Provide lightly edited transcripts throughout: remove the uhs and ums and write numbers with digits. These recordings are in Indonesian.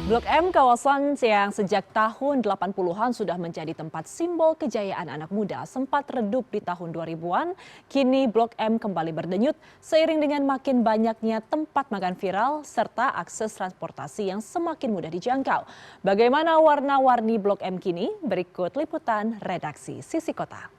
Blok M, kawasan yang sejak tahun 80-an sudah menjadi tempat simbol kejayaan anak muda, sempat redup di tahun 2000-an, kini Blok M kembali berdenyut seiring dengan makin banyaknya tempat makan viral serta akses transportasi yang semakin mudah dijangkau. Bagaimana warna-warni Blok M kini? Berikut liputan redaksi Sisi Kota.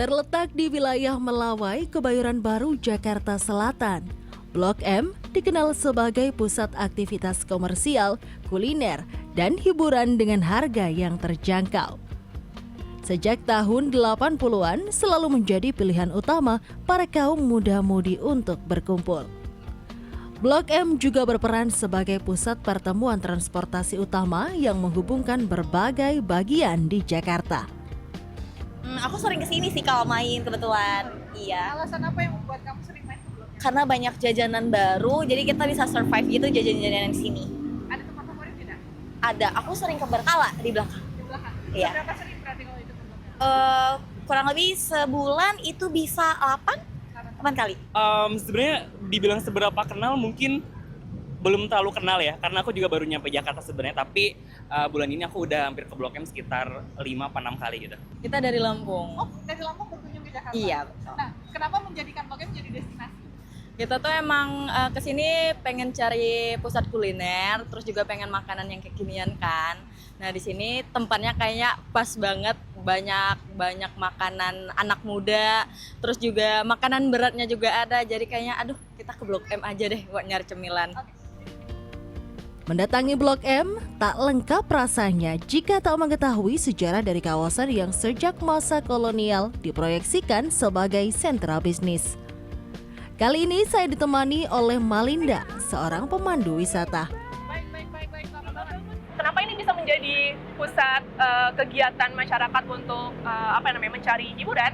Terletak di wilayah Melawai, Kebayoran Baru, Jakarta Selatan, Blok M dikenal sebagai pusat aktivitas komersial, kuliner, dan hiburan dengan harga yang terjangkau. Sejak tahun 80-an selalu menjadi pilihan utama para kaum muda-mudi untuk berkumpul. Blok M juga berperan sebagai pusat pertemuan transportasi utama yang menghubungkan berbagai bagian di Jakarta. Aku sering kesini sih kalau main kebetulan. Iya. Alasan apa yang membuat kamu sering main ke Blok M? Karena banyak jajanan baru, jadi kita bisa survive gitu jajan-jajanan di sini. Ada tempat favorit tidak? Ada. Aku sering ke Berkala di belakang. Di belakang. Iya. Berapa sering berarti kalau itu ke Blok M? Kurang lebih sebulan itu bisa 8 kali. Sebenarnya dibilang seberapa kenal mungkin belum terlalu kenal ya, karena aku juga baru nyampe Jakarta sebenarnya, tapi bulan ini aku udah hampir ke Blok M sekitar 5-6 kali gitu. Kita dari Lampung. Oh, dari Lampung berkunjung ke Jakarta? Iya, betul. Nah, kenapa menjadikan Blok M jadi destinasi? Kita tuh emang kesini pengen cari pusat kuliner, terus juga pengen makanan yang kekinian kan. Nah di sini tempatnya kayaknya pas banget, banyak makanan anak muda, terus juga makanan beratnya juga ada. Jadi kayaknya aduh kita ke Blok M aja deh buat nyari cemilan. Mendatangi Blok M tak lengkap rasanya jika tak mengetahui sejarah dari kawasan yang sejak masa kolonial diproyeksikan sebagai sentra bisnis. Kali ini saya ditemani oleh Malinda, seorang pemandu wisata. Baik. Lama banget. Kenapa ini bisa menjadi pusat kegiatan masyarakat untuk mencari hiburan?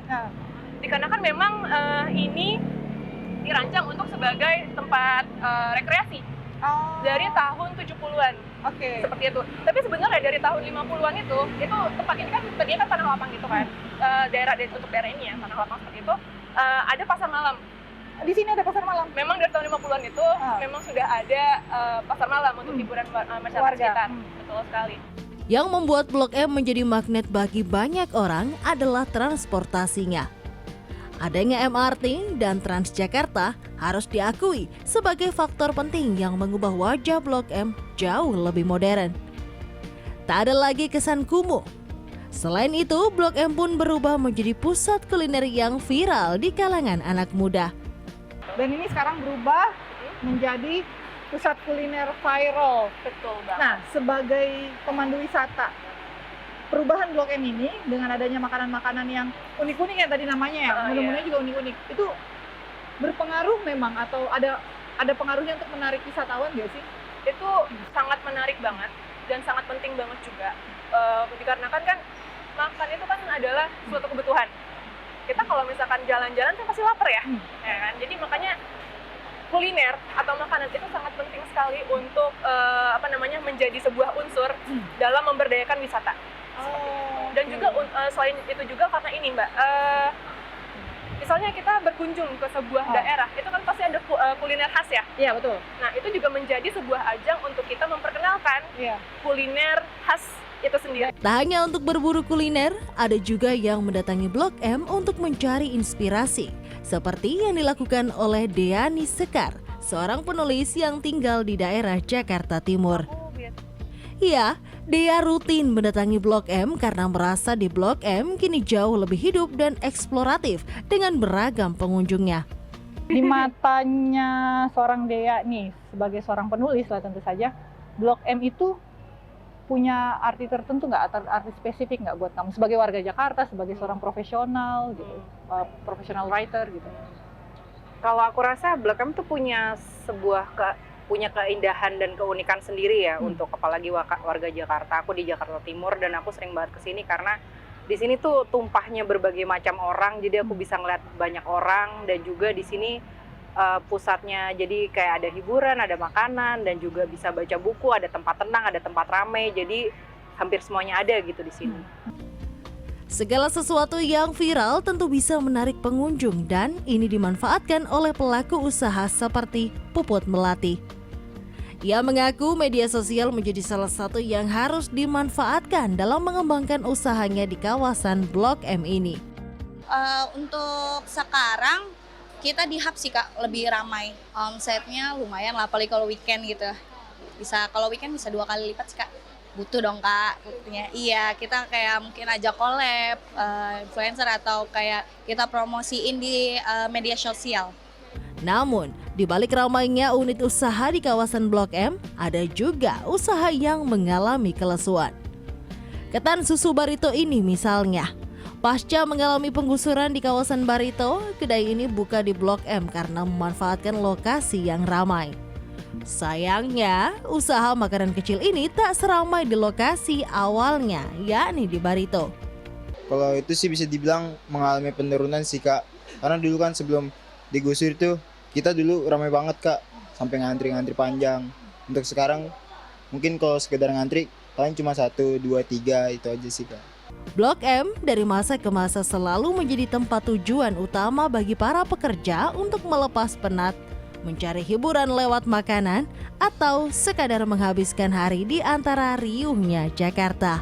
Dikarenakan memang ini dirancang untuk sebagai tempat rekreasi dari tahun 70-an. Oke. Seperti itu. Tapi sebenarnya dari tahun 50-an itu tempat ini kan tadinya kan tanah lapang gitu kan. Untuk daerah ini ya, tanah lapang seperti itu. Ada pasar malam. Di sini ada pasar malam. Memang dari tahun 50-an itu memang sudah ada pasar malam untuk hiburan masyarakat Warga. sekitar. Betul sekali. Yang membuat Blok M menjadi magnet bagi banyak orang adalah transportasinya. Adanya MRT dan Transjakarta harus diakui sebagai faktor penting yang mengubah wajah Blok M jauh lebih modern. Tak ada lagi kesan kumuh. Selain itu, Blok M pun berubah menjadi pusat kuliner yang viral di kalangan anak muda. Dan ini sekarang berubah menjadi pusat kuliner viral. Betul banget. Nah, sebagai pemandu wisata, perubahan Blok M ini dengan adanya makanan-makanan yang unik-unik yang tadi namanya ya, menu-menunya juga unik-unik. Itu berpengaruh memang atau ada pengaruhnya untuk menarik wisatawan nggak sih? Itu sangat menarik banget dan sangat penting banget juga. Dikarenakan kan makan itu kan adalah suatu kebutuhan. Kita kalau misalkan jalan-jalan kan pasti lapar ya, ya kan? Jadi makanya kuliner atau makanan itu sangat penting sekali untuk menjadi sebuah unsur dalam memberdayakan wisata. Dan juga selain itu juga karena ini Mbak, misalnya kita berkunjung ke sebuah daerah, itu kan pasti ada kuliner khas ya. Iya, betul. Nah itu juga menjadi sebuah ajang untuk kita memperkenalkan kuliner khas itu sendiri. Tak hanya untuk berburu kuliner, ada juga yang mendatangi Blok M untuk mencari inspirasi, seperti yang dilakukan oleh Deani Sekar, seorang penulis yang tinggal di daerah Jakarta Timur. Iya, Dea rutin mendatangi Blok M karena merasa di Blok M kini jauh lebih hidup dan eksploratif dengan beragam pengunjungnya. Di matanya seorang Dea nih, sebagai seorang penulis lah tentu saja, Blok M itu punya arti tertentu nggak, atau arti spesifik nggak buat kamu sebagai warga Jakarta, sebagai seorang profesional gitu, profesional writer gitu? Kalau aku rasa Blok M tuh punya keindahan dan keunikan sendiri ya untuk apalagi warga Jakarta. Aku di Jakarta Timur dan aku sering banget kesini karena Di sini tuh tumpahnya berbagai macam orang, jadi aku bisa ngeliat banyak orang, dan juga di sini pusatnya jadi kayak ada hiburan, ada makanan, dan juga bisa baca buku, ada tempat tenang, ada tempat ramai, jadi hampir semuanya ada gitu di sini. Segala sesuatu yang viral tentu bisa menarik pengunjung dan ini dimanfaatkan oleh pelaku usaha seperti Puput Melati. Ia mengaku media sosial menjadi salah satu yang harus dimanfaatkan dalam mengembangkan usahanya di kawasan Blok M ini. Untuk sekarang kita di hub sih Kak, lebih ramai. Omsetnya lumayan lah, apalagi kalau weekend gitu. Kalau weekend bisa 2 kali lipat sih Kak. Butuh dong Kak, butuhnya. Iya, kita kayak mungkin ajak collab, influencer atau kayak kita promosiin di media sosial. Namun, di balik ramainya unit usaha di kawasan Blok M, ada juga usaha yang mengalami kelesuan. Ketan susu Barito ini misalnya. Pasca mengalami penggusuran di kawasan Barito, kedai ini buka di Blok M karena memanfaatkan lokasi yang ramai. Sayangnya, usaha makanan kecil ini tak seramai di lokasi awalnya, yakni di Barito. Kalau itu sih bisa dibilang mengalami penurunan sih Kak. Karena dulu kan sebelum digusur itu kita dulu ramai banget Kak, sampai ngantri panjang. Untuk sekarang mungkin kalau sekedar ngantri paling cuma 1, 2, 3 itu aja sih Kak. Blok M dari masa ke masa selalu menjadi tempat tujuan utama bagi para pekerja untuk melepas penat, mencari hiburan lewat makanan, atau sekadar menghabiskan hari di antara riuhnya Jakarta.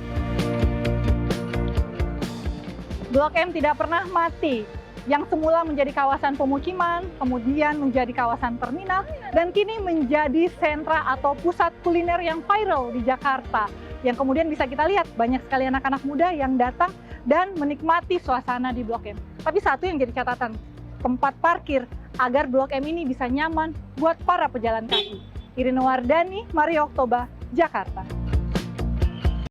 Blok M tidak pernah mati. Yang semula menjadi kawasan pemukiman, kemudian menjadi kawasan terminal, dan kini menjadi sentra atau pusat kuliner yang viral di Jakarta. Yang kemudian bisa kita lihat banyak sekali anak-anak muda yang datang dan menikmati suasana di Blok M. Tapi satu yang jadi catatan, tempat parkir agar Blok M ini bisa nyaman buat para pejalan kaki. Irina Wardani, Mario Oktober, Jakarta.